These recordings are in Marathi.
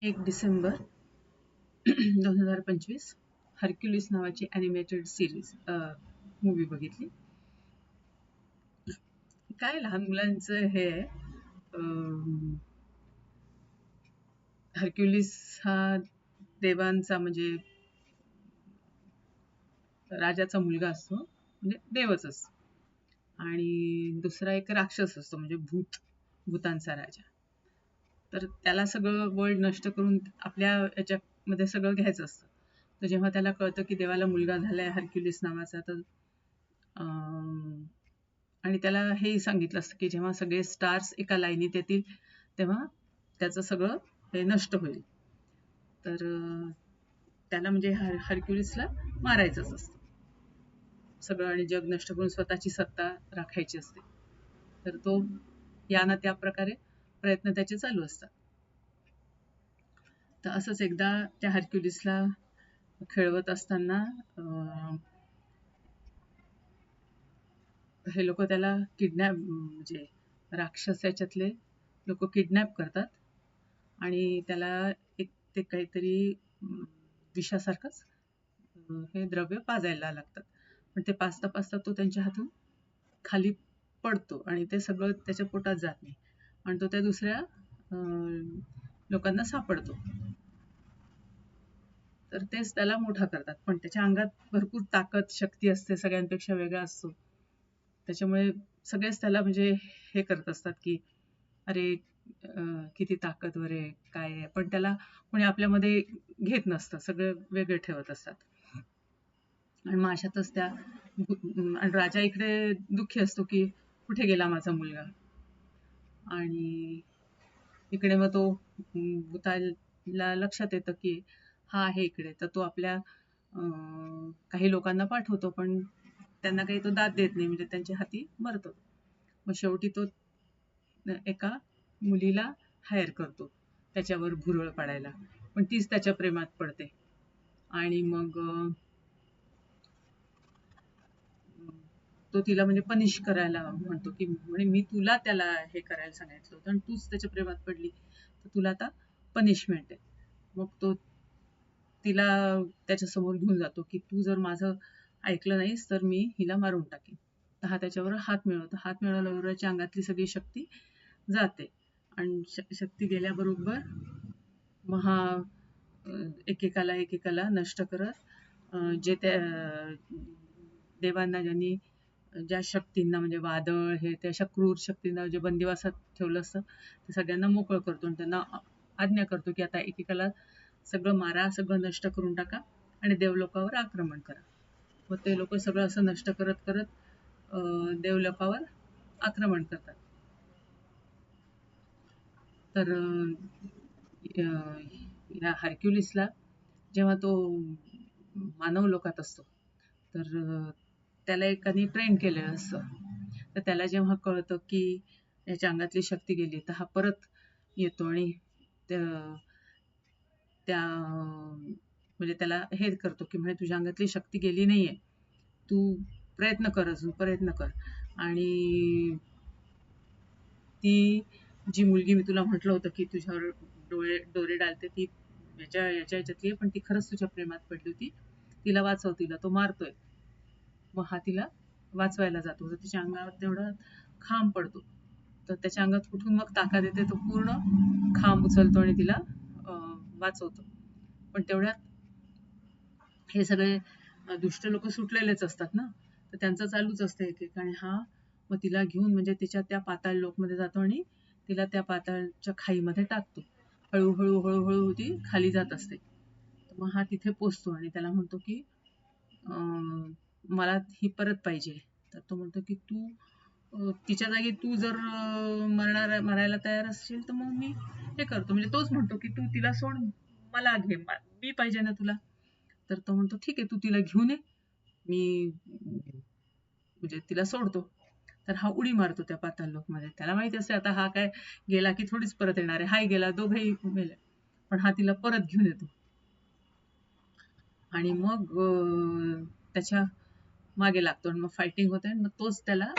1 डिसेंबर 2025 हरक्युलिस नावाची ॲनिमेटेड सिरीज मूवी बघितली. काय लहान मुलांचं हे आहे. हरक्युलिस हा देवांचा म्हणजे राजाचा मुलगा असतो, म्हणजे देवच असतो. आणि दुसरा एक राक्षस असतो, म्हणजे भूतांचा राजा. तर त्याला सगळं वर्ल्ड नष्ट करून आपल्या याच्यामध्ये सगळं घ्यायचं असतं. तर जेव्हा त्याला कळतं की देवाला मुलगा झालाय हरक्युलिस नावाचा, तर आणि त्याला हे सांगितलं असतं की जेव्हा सगळे स्टार्स एका लाईनीत येतील तेव्हा त्याचं सगळं हे नष्ट होईल. तर त्याला म्हणजे हरक्युलिसला मारायचंच असतं सगळं, आणि जग नष्ट करून स्वतःची सत्ता राखायची असते. तर तो या ना त्या प्रकारे प्रयत्न त्याचे चालू असतात. तर असंच एकदा त्या हरक्युलिसला खेळवत असताना हे लोक त्याला किडनॅप, म्हणजे राक्षस याच्यातले लोक किडनॅप करतात आणि त्याला एक ते काहीतरी विषासारखंच हे द्रव्य पाजायला लागतात. पण ते पाजता पाजता तो त्यांच्या हातून खाली पडतो आणि ते सगळं त्याच्या पोटात जात नाही आणि तो त्या दुसऱ्या लोकांना सापडतो. तर तेच त्याला मोठा करतात, पण त्याच्या अंगात भरपूर ताकद शक्ती असते, सगळ्यांपेक्षा वेगळा असतो. त्याच्यामुळे सगळेच त्याला म्हणजे हे करत असतात की अरे किती ताकदवर आहे, काय आहे. पण त्याला कोणी आपल्यामध्ये घेत नसतं, सगळे वेगळे ठेवत असतात. आणि मग अशातच त्या आणि राजा इकडे दुःखी असतो की कुठे गेला माझा मुलगा. आणि इकडे मग तो भूताला लक्षात येतं की हा आहे इकडे. तर तो आपल्या काही लोकांना पाठवतो, पण त्यांना काही तो दाद देत नाही, म्हणजे त्यांच्या हाती मरतो. मग शेवटी तो एका मुलीला हायर करतो त्याच्यावर भुरळ पाडायला, पण तीच त्याच्या प्रेमात पडते. आणि मग तो तिला म्हणजे पनिश करायला म्हणतो की म्हणे मी तुला त्याला हे करायला सांगितलं होतं आणि तूच त्याच्या प्रेमात पडली, तर तुला आता पनिशमेंट आहे. मग तो तिला त्याच्यासमोर घेऊन जातो की तू जर माझं ऐकलं नाहीस तर मी हिला मारून टाकेन. तर हा त्याच्यावर हात मिळवतो. हात मिळवल्याबरोबर त्याच्या अंगातली सगळी शक्ती जाते आणि शक्ती गेल्याबरोबर मग हा एकेकाला एकेकाला नष्ट करत जे त्या देवांना ज्यांनी ज्या शक्तींना म्हणजे वादळ हे त्या अशा क्रूर शक्तींना जे बंदिवासात ठेवलं असतं ते सगळ्यांना मोकळं करतो आणि त्यांना आज्ञा करतो की आता एकेकाला सगळं मारा, सगळं नष्ट करून टाका आणि देवलोकावर आक्रमण करा. मग ते लोक सगळं असं नष्ट करत करत देवलोकावर आक्रमण करतात. तर या हरक्युलिसला जेव्हा तो मानव लोकात असतो, तर त्याला एकाने ट्रेन केलेलं असतं. तर त्याला जेव्हा कळतं की याच्या अंगातली शक्ती गेली, तर हा परत येतो आणि त्या त्या म्हणजे त्याला हे करतो की म्हणजे तुझ्या अंगातली शक्ती गेली नाहीये, तू प्रयत्न कर, अजून प्रयत्न कर. आणि ती जी मुलगी मी तुला म्हटलं होतं की तुझ्यावर डोरे डालते, ती याच्या याच्या याच्यातली आहे, पण ती खरंच तुझ्या प्रेमात पडली होती, तिला वाचव, तिला तो मारतोय. मग हा तिला वाचवायला जातो, तर तिच्या अंगावर तेवढा खांब पडतो. तर त्याच्या अंगात कुठून मग ताकद येते, तो पूर्ण खांब उचलतो आणि तिला वाचवतो. पण तेवढ्यात हे सगळे दुष्ट लोक सुटलेलेच असतात ना, तर त्यांचं चालूच असतं एक एक. आणि हा मग तिला घेऊन म्हणजे तिच्या त्या पाताळ लोकमध्ये जातो आणि तिला त्या पाताळच्या खाईमध्ये टाकतो. हळूहळू हळूहळू ती खाली जात असते. तर मग हा तिथे पोचतो आणि त्याला म्हणतो की मला ही परत पाहिजे. तर तो म्हणतो की तू तिच्या जागी तू जर मरायला तयार असशील तर मग मी हे करतो. म्हणजे तोच म्हणतो की तू तिला सोड, मला घे, मी पाहिजे ना तुला. तर तो म्हणतो ठीक आहे, तू तिला घेऊन ये, मी म्हणजे तिला सोडतो. तर हा उडी मारतो त्या पाताळ लोकमध्ये. त्याला माहिती असते आता हा काय गेला की थोडीच परत येणार आहे. हाय गेला, दोघंही मेले. पण हा तिला परत घेऊन येतो आणि मग त्याच्या मागे लागतो आणि मग फायटिंग होते आणि मग तोच त्याला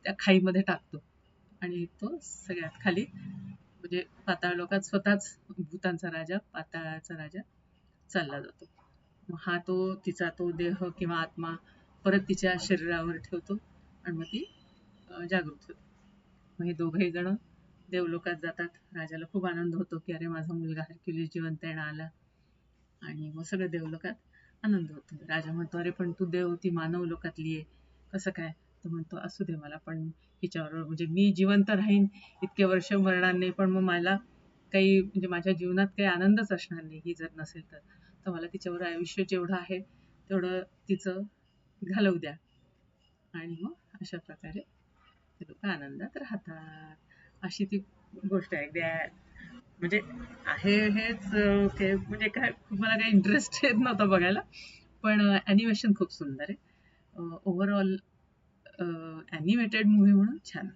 त्या खाईमध्ये टाकतो आणि तो सगळ्यात खाली म्हणजे पाताळ लोकात स्वतःच भूतांचा राजा, पाताळाचा राजा चालला जातो. मग हा तिचा तो देह किंवा आत्मा परत तिच्या शरीरावर ठेवतो आणि मग ती जागृत होते. मग हे दोघंही जण देवलोकात जातात. राजाला खूप आनंद होतो की अरे माझा मुलगा हरक्युलिस जिवंत येणं आला. आणि मग सगळं देवलोकात आनंद होतो. राजा म्हणतो अरे पण तू देव, ती मानव लोकातली आहे, कसं काय? तो म्हणतो असू दे, मला पण हिच्याबरोबर म्हणजे मी जिवंत राहीन, इतके वर्ष मरणार नाही, पण मग मला काही म्हणजे माझ्या जीवनात काही आनंदच असणार नाही ही जर नसेल तर. तर मला तिच्यावर आयुष्य जेवढं आहे तेवढं तिचं घालवू द्या. आणि मग अशा प्रकारे ते लोक आनंदात राहतात. अशी ती गोष्ट आहे. म्हणजे आहे हेच म्हणजे काय मला काही इंटरेस्ट येत नव्हता बघायला, पण ॲनिमेशन खूप सुंदर आहे. ओव्हरऑल ॲनिमेटेड मूव्ही म्हणून छान.